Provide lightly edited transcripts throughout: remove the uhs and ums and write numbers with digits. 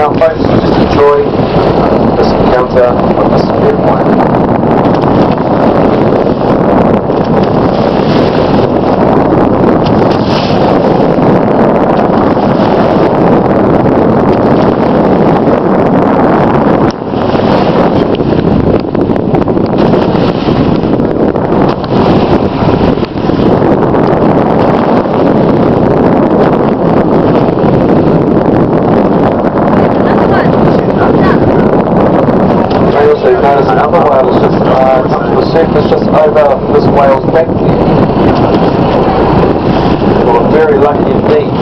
now, folks, just enjoy this encounter with this red whale. Notice another whale is just up to the surface, just over this whale's back there. Well, very lucky indeed.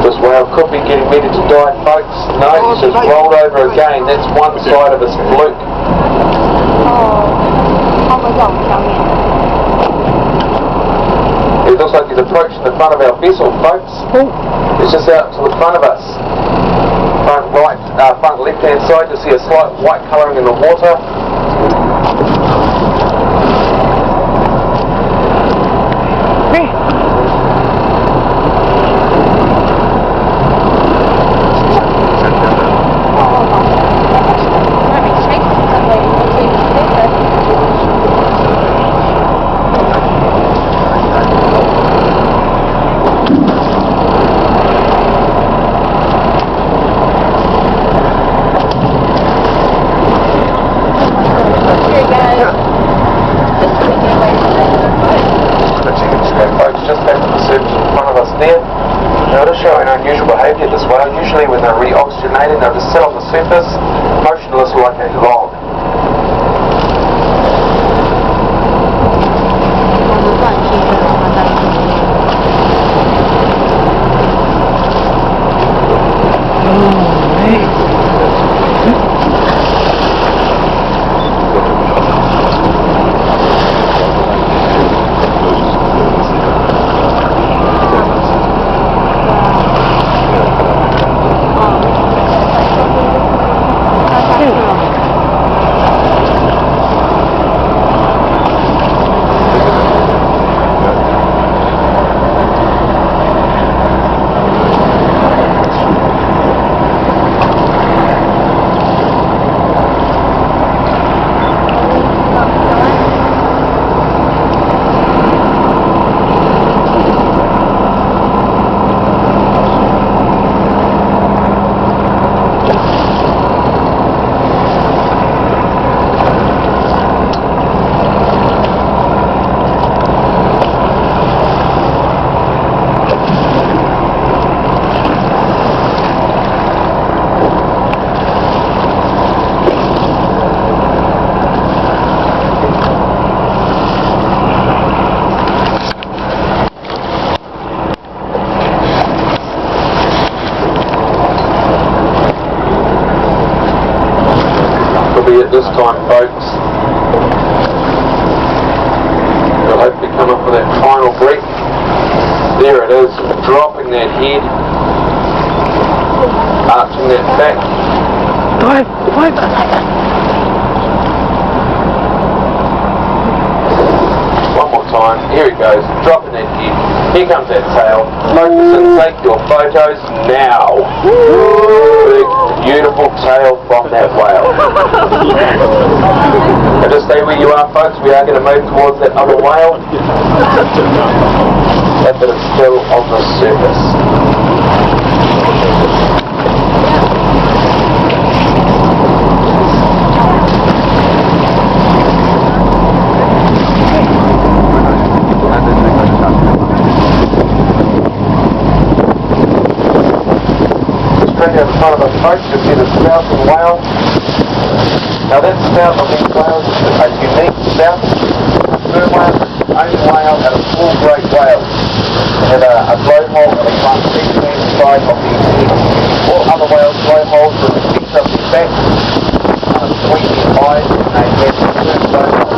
This whale could be getting ready to die, folks. No, he's just rolled over again. That's one side of his fluke. It looks like he's approaching the front of our vessel, folks. He's just out to the front of us. Front left-hand side, you see a slight white colouring in the water. Now, to show an unusual behaviour this whale, usually when they're re-oxygenating, they'll just sit on the surface, motionless like a log. At this time, folks, we'll hopefully come up with that final breath. There it is, dropping that head, arching that back. One more time, here it goes, dropping that head. Here comes that tail. Focus and take your photos now. Big, beautiful tail from that whale. And just stay where you are, folks. We are going to move towards that other whale. That bit is still on the surface. picture in front of us, folks, you'll see the spouting whale. Now that spout of these whales is a unique spout. Sperm whale is the only whale out of all great whales to have a blowhole at the front, each side of the head. All other whales' blowholes are in the centre of their back, between their eyes, and they have two blowholes.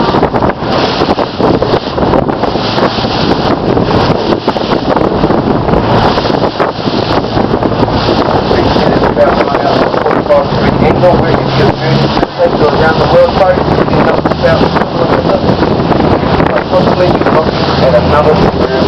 Angle where you get a journey to take you around the world, folks, you end up about possibly be looking at another sperm.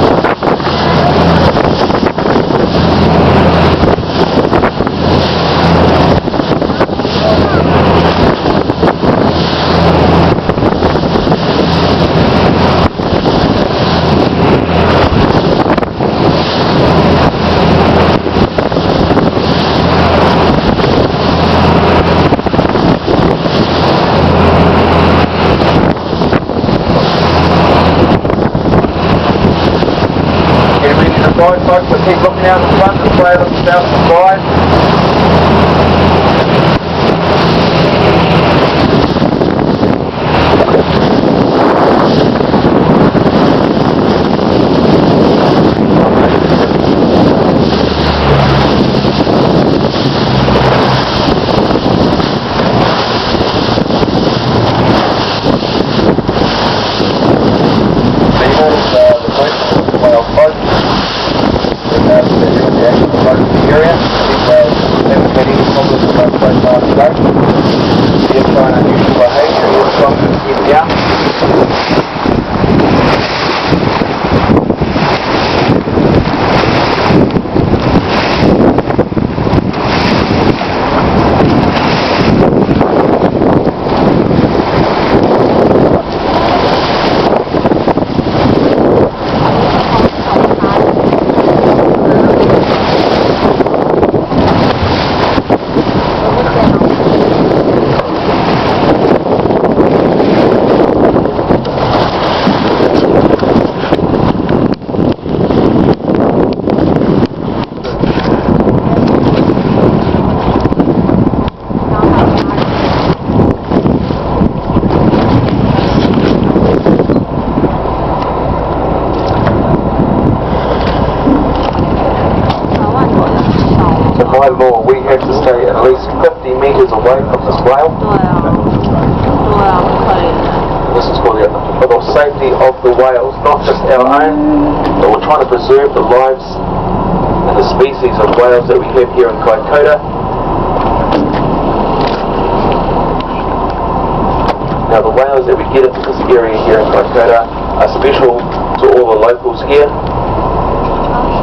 Folks, but keep looking out the front and play on the south side. By law, we have to stay at least 50 metres away from this whale. This is for the safety of the whales, not just our own, but we're trying to preserve the lives and the species of whales that we have here in Kaikoura. Now the whales that we get into this area here in Kaikoura are special to all the locals here.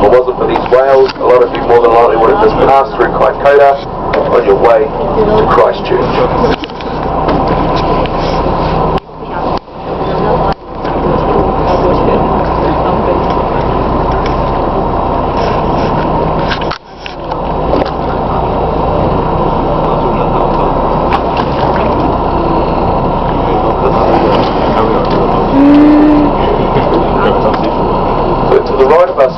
If it wasn't for these whales, a lot of you more than likely would have just passed through Kaikoura on your way to Christchurch.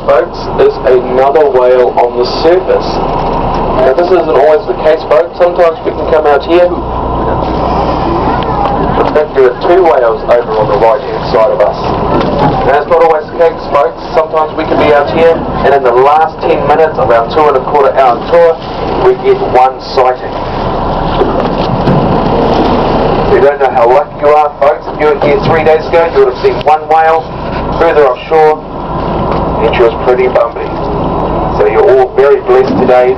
Folks, is another whale on the surface. Now this isn't always the case, folks. Sometimes we can come out here. In fact, there are two whales over on the right hand side of us. Now that's not always the case, folks. Sometimes we can be out here and in the last 10 minutes of our 2.25 hour tour we get one sighting. You don't know how lucky you are, folks. If you were here 3 days ago you would have seen one whale further offshore. It was pretty bumpy. So you're all very blessed today.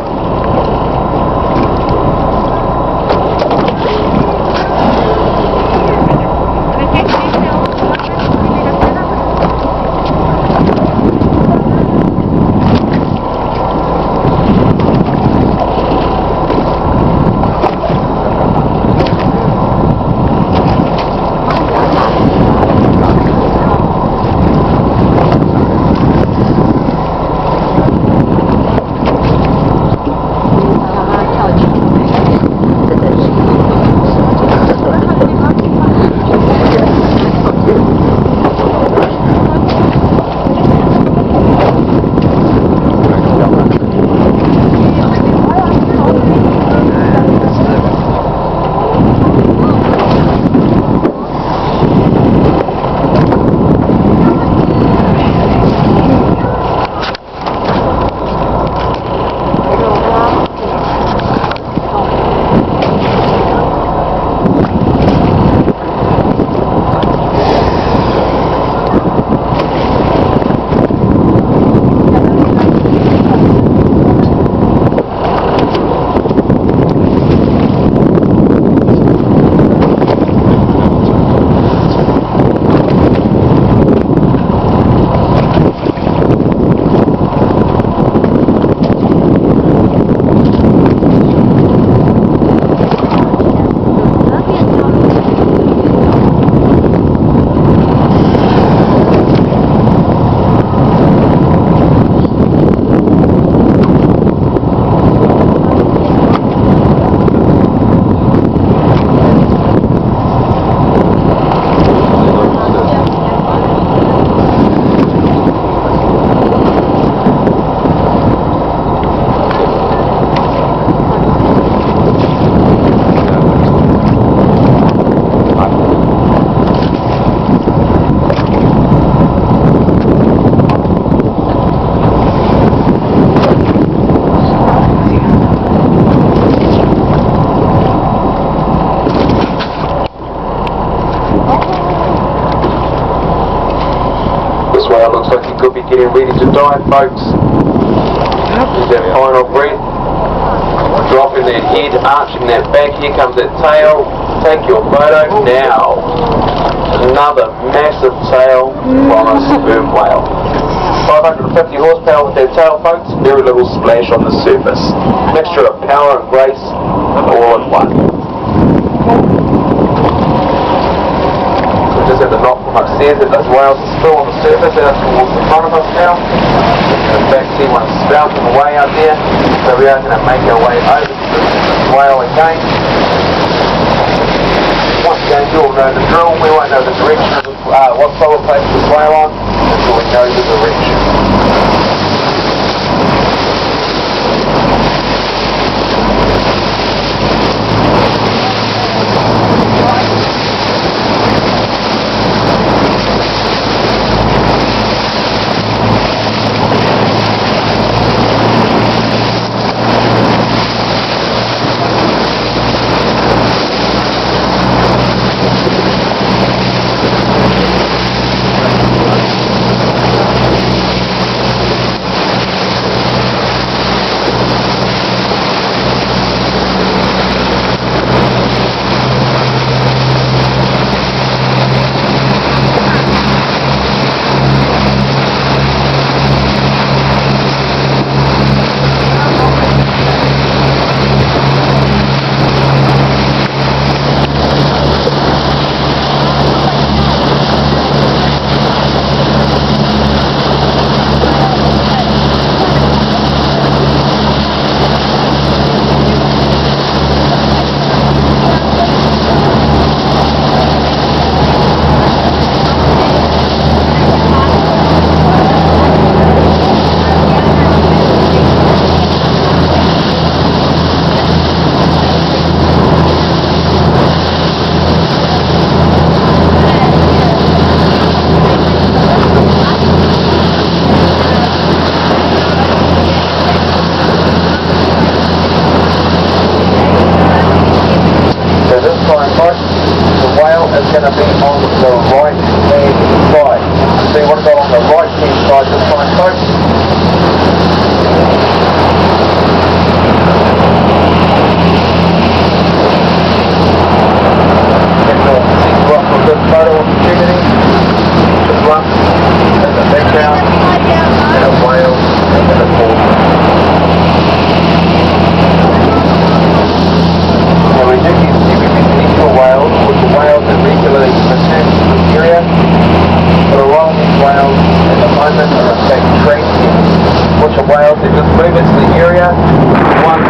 getting ready to dive, folks. Use that final breath. Dropping that head, arching that back. Here comes that tail. Take your photo now. Another massive tail from a sperm whale. 550 horsepower with that tail, folks. Very little splash on the surface. Mixture of power and grace all in one. Just at the knock from upstairs that those whales are still on the surface out towards the front of us now. In fact, see one spouting away out there. So we are going to make our way over to this whale again. Once again, you all know the drill. We won't know the direction of what solid place this whale on until we know the direction. Going to be on the right hand side. See what I've got on the right hand side this time, folks? Get the seat right for a good photo opportunity. Just one in the background, and a whale in the foreground. Now we do get individual whales, with the whales that regularly return to the area, but a lot of these whales at the moment are in fact transient, which are whales that just move into the area, one,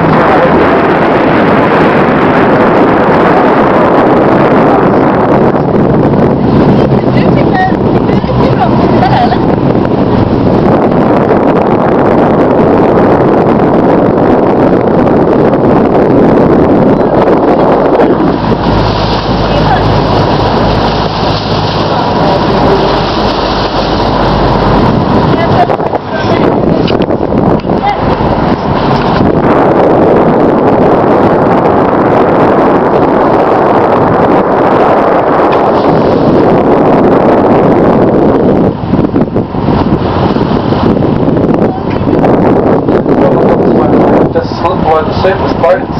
surface boats.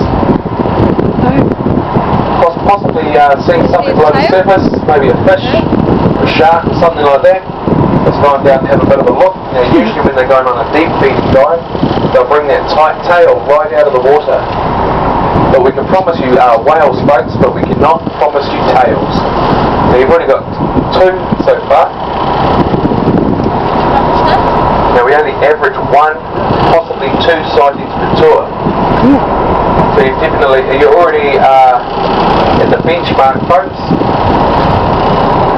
Possibly seeing something below the surface, maybe a fish, a shark or something like that. It's going down to have a bit of a look. Now usually when they're going on a deep feeding dive, they'll bring that tight tail right out of the water. But we can promise you whales, folks, but we cannot promise you tails. Now you've already got two so far. Now we only average one, possibly two sightings per tour. So you're already at the benchmark, folks.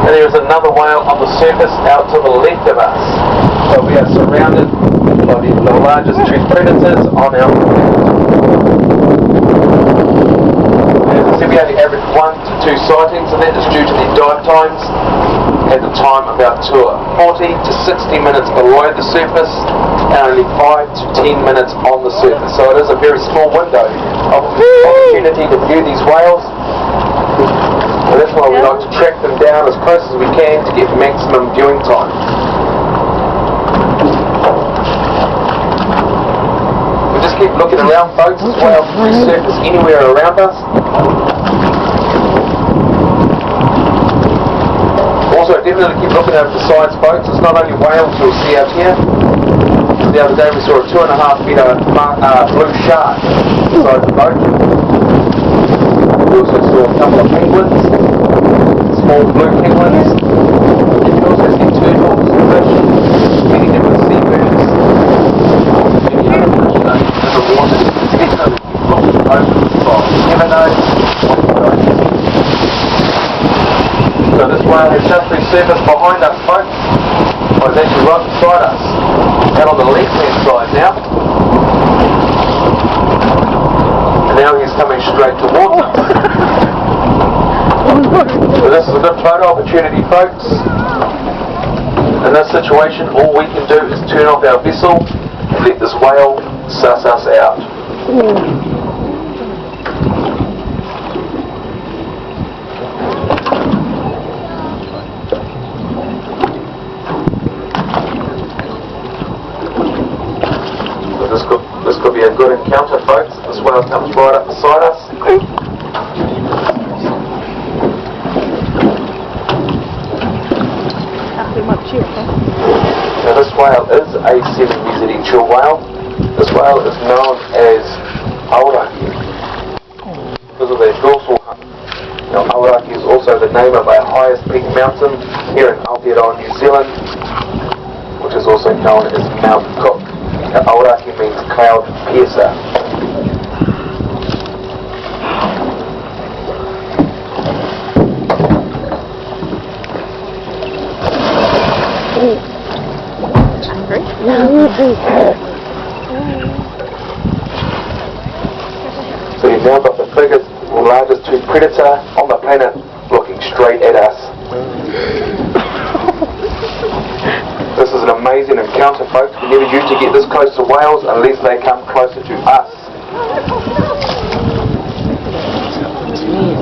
And there is another whale on the surface out to the left of us. So we are surrounded by the largest two predators on our planet. As I said, we only average 1 to 2 sightings, and that is due to the dive times at the time of our tour. 40 to 60 minutes below the surface, and only 5 to 10 minutes on the surface. So it is a very small window of opportunity to view these whales. And that's why we like to track them down as close as we can to get maximum viewing time. keep looking around, folks. This whale can resurface anywhere around us. Also, definitely keep looking over the sides, folks. It's not only whales you'll see out here. The other day we saw a 2.5 metre blue shark inside the boat. We also saw a couple of penguins, small blue penguins. You can also see turtles, fish, many different seabirds, many other fish in the water. Definitely keep looking over the side. You never know what you're going to see. So this whale has just resurfaced behind us, folks. Well, it's actually right beside us. Out on the left-hand side now. And now he's coming straight towards us. So this is a good photo opportunity, folks. In this situation, all we can do is turn off our vessel and let this whale suss us out. This could be a good encounter, folks. This whale comes right up beside us. Now this whale is a semi-residential whale. This whale is known as Aoraki because of their dorsal hump. Now Aoraki is also the name of our highest peak mountain here in Aotearoa, New Zealand, which is also known as Mount Cook. Now, Aoraki means cloud piercer. So you've now got the biggest, largest tooth predator on the planet looking straight at us. This is an amazing encounter, folks. We never usually get this close to whales unless they come closer to us.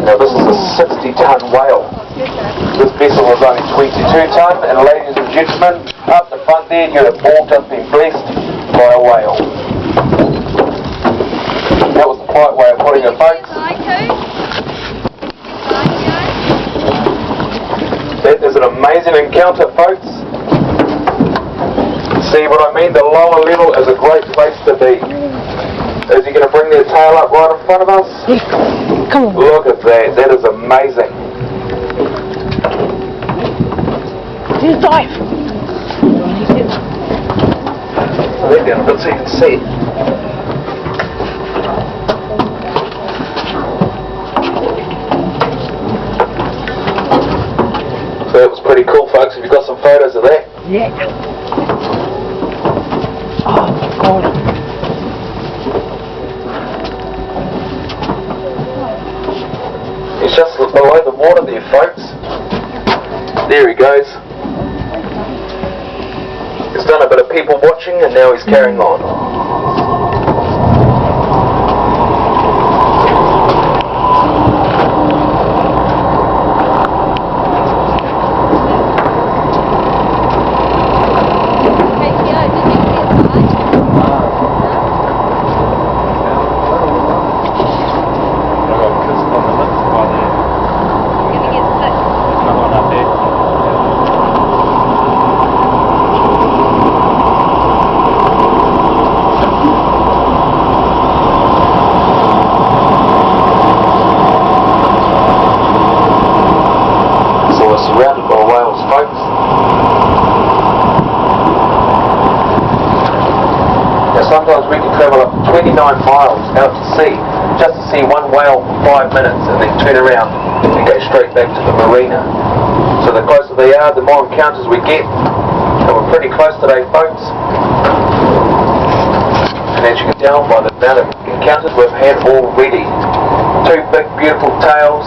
Now this is a 60-ton whale. This vessel was only 22 ton, and ladies and gentlemen, up the front there, you have all just been blessed by a whale. That was the polite way of putting it, folks. That is an amazing encounter, folks. See what I mean? The lower level is a great place to be. Is he going to bring their tail up right in front of us? Come on. Look at that. That is amazing. Just dive. Let down a bit so you can see. So that was pretty cool, folks. Have you got some photos of that? Yeah. Oh, God. He's just below the water there, folks. There he goes. He's done a bit of people watching and now he's carrying on. Surrounded by whales, folks. Now sometimes we can travel up to 29 miles out to sea just to see one whale for 5 minutes and then turn around and go straight back to the marina. So the closer they are, the more encounters we get. And we're pretty close today, folks. And as you can tell by the amount of encounters we've had already. 2 big beautiful tails.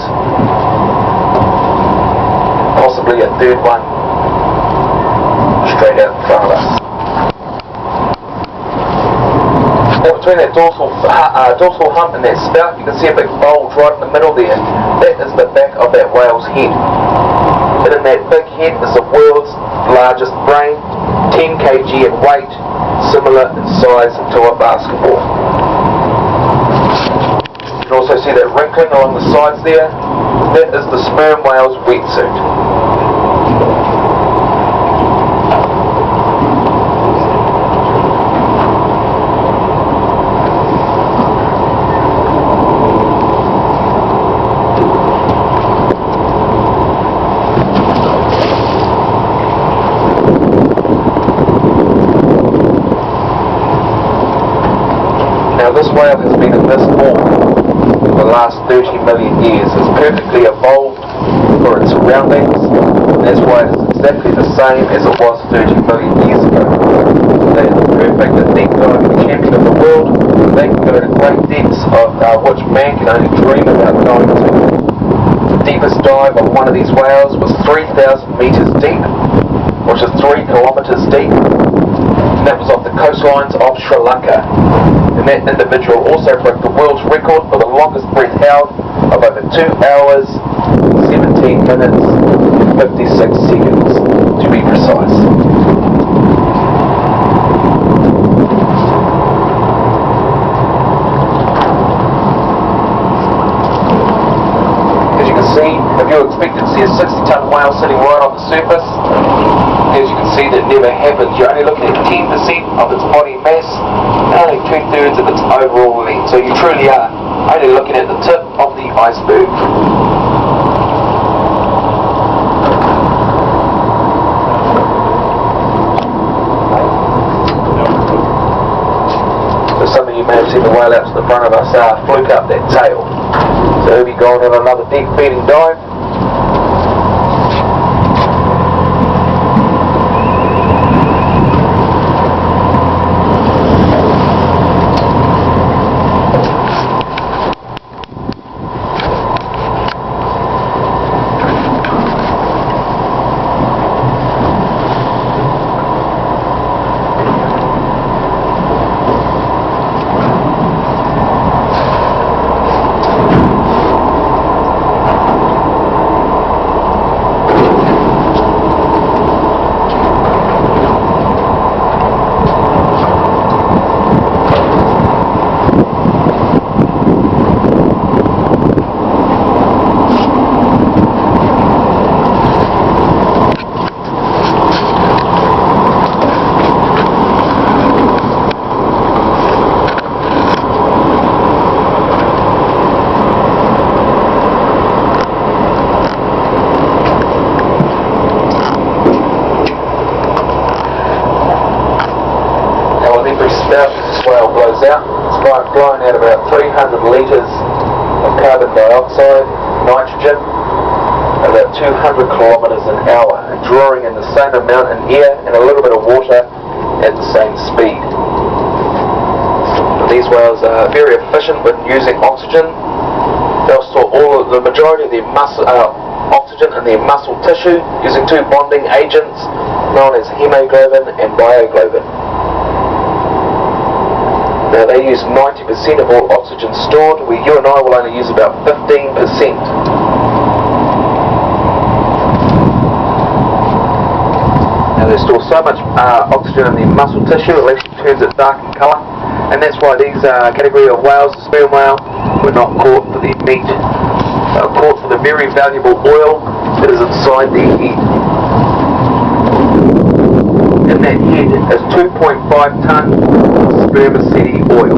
Possibly a third one straight out in front of us. Now between that dorsal hump and that spout, you can see a big bulge right in the middle there. That is the back of that whale's head. And in that big head is the world's largest brain, 10 kg in weight, similar in size to a basketball. see that wrinkling along the sides there? That is the sperm whale's wetsuit. Now this whale has been in this form for the last 30 million years. It's perfectly evolved for its surroundings. That's why it is exactly the same as it was 30 million years ago. They are the perfect and deep diving champion of the world. They can go to great depths of which man can only dream about going to. The deepest dive of one of these whales was 3,000 meters deep, which is 3 kilometers deep. And that was off the coastlines of Sri Lanka. And that individual also broke the world's record for the longest breath held of over 2 hours, 17 minutes, 56 seconds, to be precise. As you can see, if you expected to see a 60-ton whale sitting right on the surface, as you can see, that never happens. You're only looking at 10% of its body mass and only 2/3 of its overall length. So you truly are only looking at the tip of the iceberg. So some of you may have seen the whale out to the front of us fluke up that tail. So he'll be going on another deep feeding dive. This whale blows out. It's blowing out about 300 litres of carbon dioxide, nitrogen, at about 200 kilometres an hour, and drawing in the same amount in air and a little bit of water at the same speed. And these whales are very efficient with using oxygen. They'll store the majority of their oxygen in their muscle tissue using two bonding agents known as hemoglobin and myoglobin. Now they use 90% of all oxygen stored, where you and I will only use about 15%. Now they store so much oxygen in their muscle tissue, it actually turns it dark in colour, and that's why these category of whales, the sperm whale, were not caught for their meat. They were caught for the very valuable oil that is inside their head. And that head is 2.5 tonne spermaceti oil.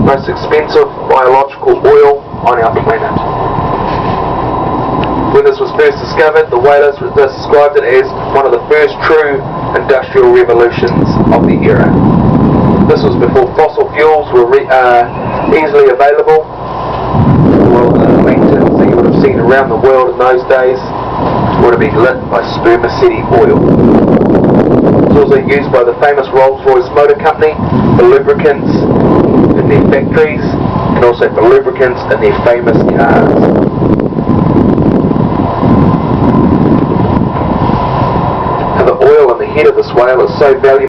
Most expensive biological oil on our planet. When this was first discovered, the whalers described it as one of the first true industrial revolutions of the era. This was before fossil fuels were easily available. Well, lanterns that you would have seen around the world in those days would have been lit by spermaceti oil. It's also used by the famous Rolls-Royce Motor Company for lubricants in their factories, and also for lubricants in their famous cars. Now the oil on the head of this whale is so valuable